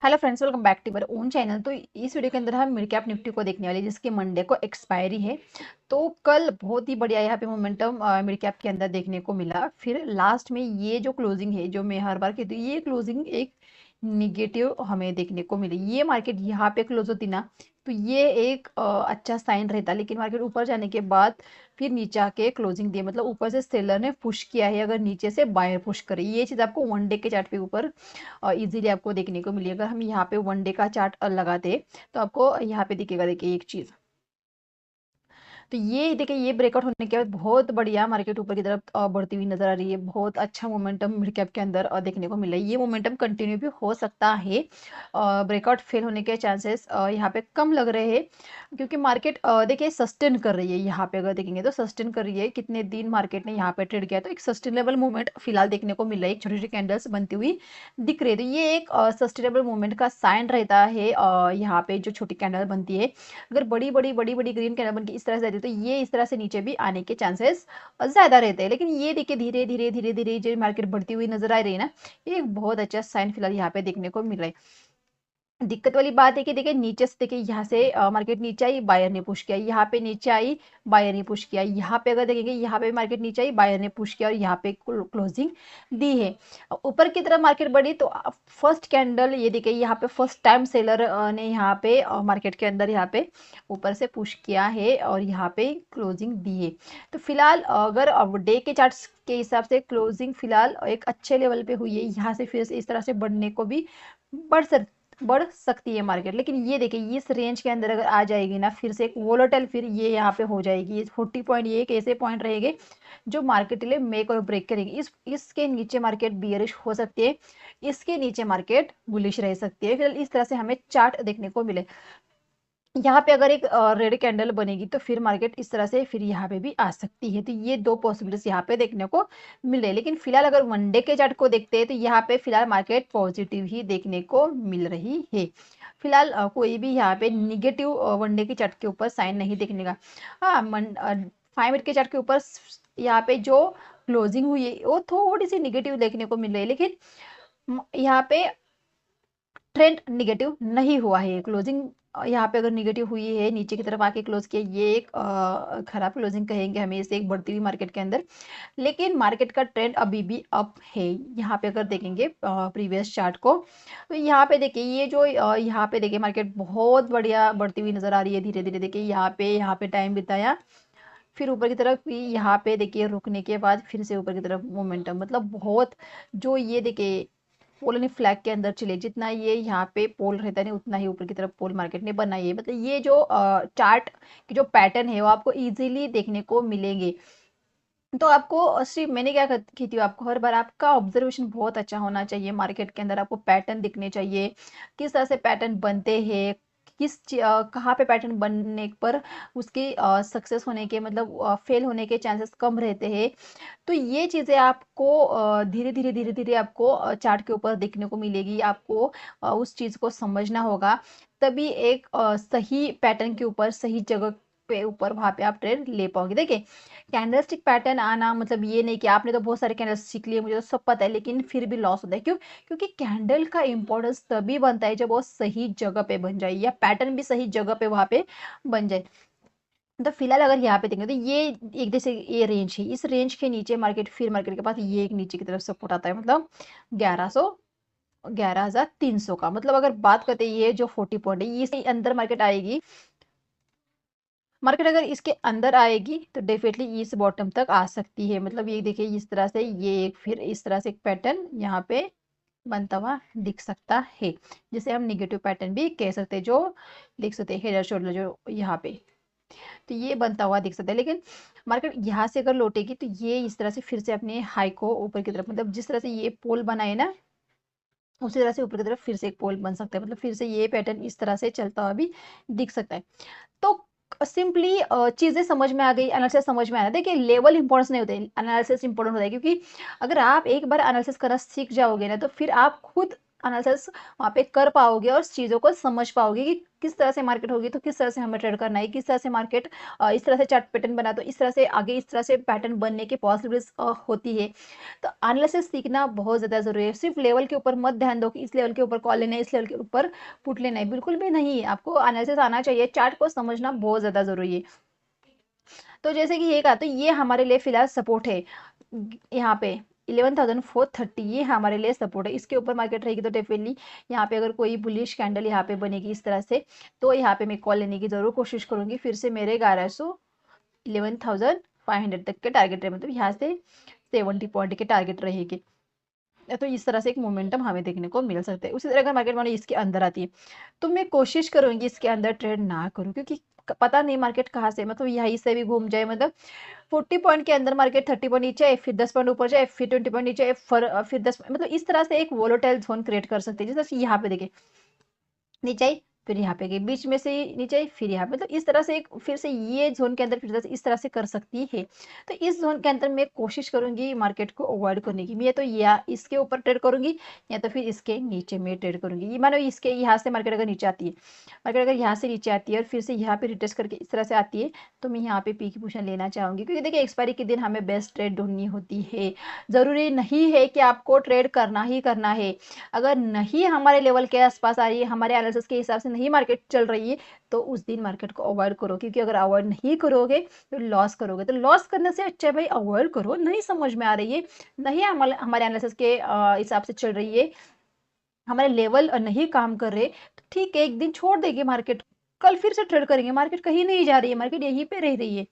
Hello friends, welcome back to our own channel. तो इस video के अंदर हम मिड कैप निफ्टी को देखने वाले हैं, जिसके मंडे को एक्सपायरी है। तो कल बहुत ही बढ़िया यहाँ पे मोमेंटम मिड कैप के अंदर देखने को मिला। फिर लास्ट में ये जो क्लोजिंग है, जो मैं हर बार कहती हूँ, ये क्लोजिंग एक निगेटिव हमें देखने को मिली। ये मार्केट यहाँ पे क्लोज होती ना, तो ये एक अच्छा साइन रहता, लेकिन मार्केट ऊपर जाने के बाद फिर नीचे आके क्लोजिंग दिए, मतलब ऊपर से सेलर ने पुश किया है, अगर नीचे से बायर पुश करे। ये चीज़ आपको वन डे के चार्ट पे ऊपर इजीली आपको देखने को मिली। अगर हम यहाँ पे वन डे का चार्ट लगाते तो आपको यहाँ पे दिखेगा, देखिए एक चीज़। तो ये देखिए, ये ब्रेकआउट होने के बाद बहुत बढ़िया मार्केट ऊपर की तरफ बढ़ती हुई नजर आ रही है। बहुत अच्छा मोमेंटम मिड कैप के अंदर देखने को मिला है। ये मोमेंटम कंटिन्यू भी हो सकता है। ब्रेकआउट फेल होने के चांसेस यहाँ पे कम लग रहे हैं, क्योंकि मार्केट देखिए सस्टेन कर रही है। यहाँ पे अगर देखेंगे तो सस्टेन कर रही है। कितने दिन मार्केट ने यहाँ पे ट्रेड किया, तो एक सस्टेनेबल मूवमेंट फिलहाल देखने को मिल रहा है। एक छोटी छोटी कैंडल्स बनती हुई दिख रही है, तो ये एक सस्टेनेबल मूवमेंट का साइन रहता है। यहाँ पे जो छोटी कैंडल बनती है, अगर बड़ी बड़ी बड़ी बड़ी ग्रीन कैंडल बन के इस तरह से आती है, तो ये इस तरह से नीचे भी आने के चांसेस ज्यादा रहते हैं। लेकिन ये देखिए, धीरे धीरे धीरे धीरे जो मार्केट बढ़ती हुई नजर आ रही है ना, ये एक बहुत अच्छा साइन फिलहाल यहाँ पे देखने को मिल रहा है। दिक्कत वाली बात है कि देखिए, नीचे से देखिए, यहाँ से मार्केट नीचे आई, बायर ने पुश किया, यहाँ पे नीचे आई, बायर ने पुश किया। यहाँ पे अगर देखेंगे, यहाँ पे मार्केट नीचे आई, बायर ने पुश किया और यहाँ पे क्लोजिंग दी है। ऊपर की तरफ मार्केट बढ़ी तो फर्स्ट कैंडल ये देखिए, यहाँ पे फर्स्ट टाइम सेलर ने यहाँ पे मार्केट के अंदर यहाँ पे ऊपर से पुश किया है और यहाँ पे क्लोजिंग दी है। तो फिलहाल अगर डे के चार्ट्स के हिसाब से क्लोजिंग फिलहाल एक अच्छे लेवल पे हुई है। यहाँ से फिर से इस तरह से बढ़ने को भी बढ़ सकती बढ़ सकती है मार्केट। लेकिन ये देखिए, इस रेंज के अंदर अगर आ जाएगी ना, फिर से एक वोलेटाइल फिर ये यहाँ पे हो जाएगी। ये 40 पॉइंट, ये एक ऐसे पॉइंट रहेंगे जो मार्केट के लिए मेक और ब्रेक करेंगे। इसके नीचे मार्केट बियरिश हो सकती है, इसके नीचे मार्केट बुलिश रह सकती है। फिर इस तरह से हमें चार्ट देखने को मिले। यहाँ पे अगर एक रेड कैंडल बनेगी तो फिर मार्केट इस तरह से फिर यहाँ पे भी आ सकती है। तो ये दो पॉसिबिलिटीज यहाँ पे देखने को मिले। लेकिन फिलहाल अगर वनडे के चार्ट को देखते हैं, तो यहाँ पे फिलहाल मार्केट पॉजिटिव ही देखने को मिल रही है। फिलहाल कोई भी यहाँ पे निगेटिव वनडे के चार्ट के ऊपर साइन नहीं देखने का। हाँ, 5 मिनट के चार्ट के ऊपर यहाँ पे जो क्लोजिंग हुई है वो थोड़ी सी निगेटिव देखने को मिल रही है। लेकिन यहाँ पे ट्रेंड निगेटिव नहीं हुआ है। क्लोजिंग यहाँ पे अगर निगेटिव हुई है, नीचे की तरफ आके क्लोज किया, ये एक खराब क्लोजिंग कहेंगे हमें इसे, एक बढ़ती हुई मार्केट के अंदर। लेकिन मार्केट का ट्रेंड अभी भी अप है। यहाँ पे अगर देखेंगे प्रीवियस चार्ट को, तो यहाँ पे देखिए, ये जो यहाँ पे देखिए मार्केट बहुत बढ़िया बढ़ती हुई नजर आ रही है। धीरे धीरे देखिए, यहाँ पे टाइम बिताया, फिर ऊपर की तरफ भी यहाँ पे देखिए रुकने के बाद फिर से ऊपर की तरफ मोमेंटम, मतलब बहुत जो ये देखिए पोल यानी फ्लैग के अंदर चले, जितना ये यहाँ पे पोल रहता है नहीं, उतना ही ऊपर की तरफ पोल मार्केट ने बनाई है। मतलब ये जो चार्ट की जो पैटर्न है वो आपको इजीली देखने को मिलेंगे। तो आपको सिर्फ मैंने क्या की थी, आपको हर बार आपका ऑब्जर्वेशन बहुत अच्छा होना चाहिए। मार्केट के अंदर आपको पैटर्न दिखने चाहिए, किस तरह से पैटर्न बनते हैं, कहाँ पे पैटर्न बनने पर उसकी सक्सेस होने के, मतलब फेल होने के चांसेस कम रहते हैं। तो ये चीज़ें आपको धीरे धीरे धीरे धीरे आपको चार्ट के ऊपर देखने को मिलेगी। आपको उस चीज़ को समझना होगा, तभी एक सही पैटर्न के ऊपर, सही जगह पे ऊपर वहां पे आप ट्रेड ले पाओगे। देखिए, कैंडलस्टिक पैटर्न आना मतलब ये नहीं कि आपने तो बहुत सारे कैंडल्स सीख लिए, मुझे तो सब पता है, लेकिन फिर भी लॉस होता है। क्यों? क्योंकि कैंडल का इंपॉर्टेंस तभी बनता है जब वो सही जगह पे बन जाए, या पैटर्न भी सही जगह पे वहां पे बन जाए। तो फिलहाल अगर यहाँ पे देखें, तो ये एक जैसे ये रेंज है, इस रेंज के नीचे मार्केट, फिर मार्केट के पास ये एक नीचे की तरफ सपोर्ट आता है, मतलब 1100 11,300 का। मतलब अगर बात करते हैं, ये जो 40 पॉइंट है, इसके अंदर मार्केट आएगी। मार्केट अगर इसके अंदर आएगी तो डेफिनेटली इस बॉटम तक आ सकती है। मतलब ये देखिए, इस तरह से ये एक, फिर इस तरह से एक पैटर्न यहाँ पे बनता हुआ दिख सकता है, जिसे हम निगेटिव पैटर्न भी कह सकते हैं, जो देख सकते हैं हेड एंड शोल्डर जो यहाँ पे, तो ये बनता हुआ दिख सकता है। लेकिन मार्केट यहाँ से अगर लौटेगी तो ये इस तरह से फिर से अपने हाई को ऊपर की तरफ, मतलब जिस तरह से ये पोल बना है ना, उसी तरह से ऊपर की तरफ फिर से एक पोल बन सकता है। मतलब फिर से ये पैटर्न इस तरह से चलता हुआ भी दिख सकता है। तो सिंपली चीजें समझ में आ गई, एनालिसिस समझ में आया। देखिए, लेवल इंपॉर्टेंस नहीं होते, एनालिसिस इंपॉर्टेंट होता है। क्योंकि अगर आप एक बार एनालिसिस करना सीख जाओगे ना, तो फिर आप खुद एनालिसिस वहाँ पे कर पाओगे और चीज़ों को समझ पाओगे कि किस तरह से मार्केट होगी तो किस तरह से हमें ट्रेड करना है, किस तरह से मार्केट इस तरह से चार्ट पैटर्न बना तो इस तरह से आगे इस तरह से पैटर्न बनने की पॉसिबिलिटीज होती है। तो एनालिसिस सीखना बहुत ज़्यादा ज़रूरी है। सिर्फ लेवल के ऊपर मत ध्यान दो कि इस लेवल के ऊपर कॉल लेना है, इस लेवल के ऊपर पुट लेना है, बिल्कुल भी नहीं। आपको एनालिसिस आना चाहिए, चार्ट को समझना बहुत ज़्यादा ज़रूरी है। तो जैसे कि ये कहा, तो ये हमारे लिए फिलहाल सपोर्ट है यहाँ पे 11,430, ये हमारे लिए सपोर्ट है। इसके ऊपर मार्केट रहेगी तो डेफिनेटली यहाँ पे अगर कोई बुलिश कैंडल यहाँ पे बनेगी इस तरह से, तो यहाँ पे मैं कॉल लेने की जरूर कोशिश करूंगी। फिर से मेरे 11,500 तक के टारगेट रहे, मतलब यहाँ से 70 पॉइंट के टारगेट रहेगी। तो इस तरह से एक मोमेंटम हमें देखने को मिल सकता है। उसी तरह अगर मार्केट मानो इसके अंदर आती है तो मैं कोशिश करूंगी इसके अंदर ट्रेड ना करूं, क्योंकि पता नहीं मार्केट कहाँ से, मतलब यहीं से भी घूम जाए, मतलब 40 पॉइंट के अंदर मार्केट 30 पॉइंट नीचे आए, फिर 10 पॉइंट ऊपर जाए, फिर 20 पॉइंट नीचे आए, फिर 10, मतलब इस तरह से एक वोलेटाइल जोन क्रिएट कर सकते हैं। जैसे यहाँ पे देखिए नीचे आई, फिर यहाँ पे गई, बीच में से नीचे आई, फिर यहाँ पे, मतलब इस तरह से एक फिर से ये जोन के अंदर फिर से इस तरह से कर सकती है। तो इस जोन के अंदर मैं कोशिश करूंगी मार्केट को अवॉइड करने की। मैं तो या इसके ऊपर ट्रेड करूंगी या तो फिर इसके नीचे में ट्रेड करूंगी। ये मानो इसके यहाँ से मार्केट अगर नीचे आती है, मार्केट अगर यहाँ से नीचे आती है और फिर से यहाँ पे रिटेस्ट करके इस तरह से आती है, तो मैं यहाँ पे पी की पोजीशन लेना चाहूंगी। क्योंकि देखिए एक्सपायरी के दिन हमें बेस्ट ट्रेड ढूंढनी होती है। जरूरी नहीं है कि आपको ट्रेड करना ही करना है। अगर नहीं हमारे लेवल के आसपास आ रही है, हमारे एनालिसिस के हिसाब से नहीं मार्केट चल रही है, तो उस दिन मार्केट को अवॉइड करो। क्योंकि अगर अवॉइड नहीं करोगे तो लॉस करोगे। तो लॉस करने से अच्छा है भाई अवॉइड करो। नहीं समझ में आ रही है, नहीं हमारे एनालिसिस के हिसाब से चल रही है, हमारे लेवल नहीं काम कर रहे, तो ठीक है, एक दिन छोड़ देगी मार्केट, कल फिर से ट्रेड करेंगे। मार्केट कहीं नहीं जा रही है, मार्केट यहीं पे रह रही है।